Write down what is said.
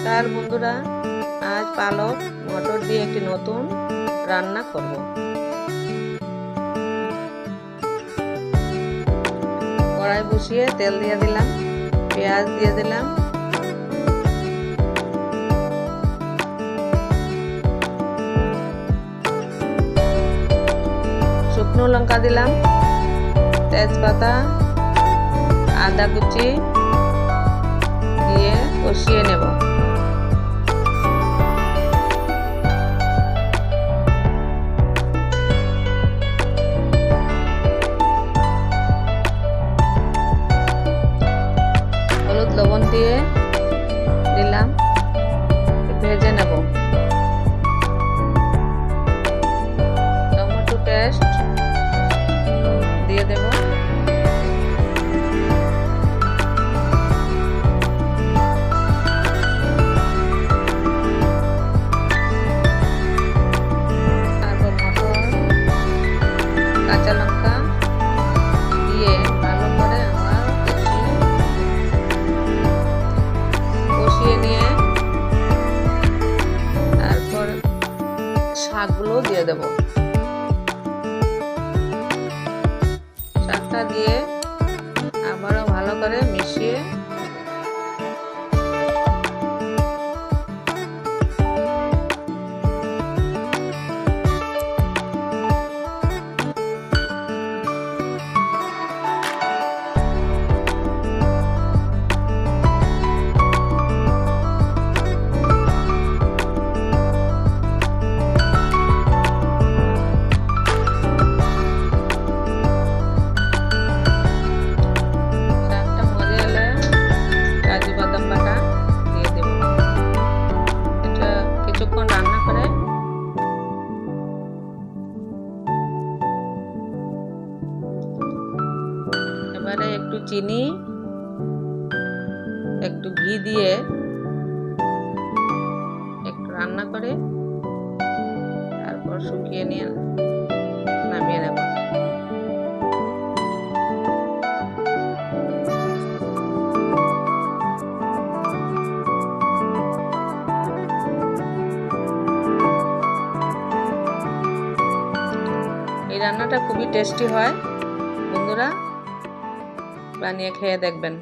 নমস্কার বন্ধুরা, আজ পালক মটর দিয়ে একটি নতুন রান্না করব। কড়াই বসিয়ে তেল দিয়ে দিলাম, পেঁয়াজ দিয়ে দিলাম, শুকনো লঙ্কা দিলাম, তেজপাতা, আদা কুচি দিয়ে কষিয়ে নেব। হলুদ লবণ দিয়ে দিলাম, ভেজে নেব। টমেটো পেস্ট দিয়ে দেব। কাঁচা লঙ্কা দিয়ে ভালো করে আবার কষিয়ে নিয়ে তারপর শাকগুলো দিয়ে দেব। শাকটা দিয়ে আবারও ভালো করে মিশিয়ে এবারে একটু চিনি, একটু ঘি দিয়ে একটু রান্না করে তারপর শুকিয়ে নিয়ে নামিয়ে নেব। এই রান্নাটা খুবই টেস্টি হয়, বন্ধুরা বানিয়ে খেয়ে দেখবেন।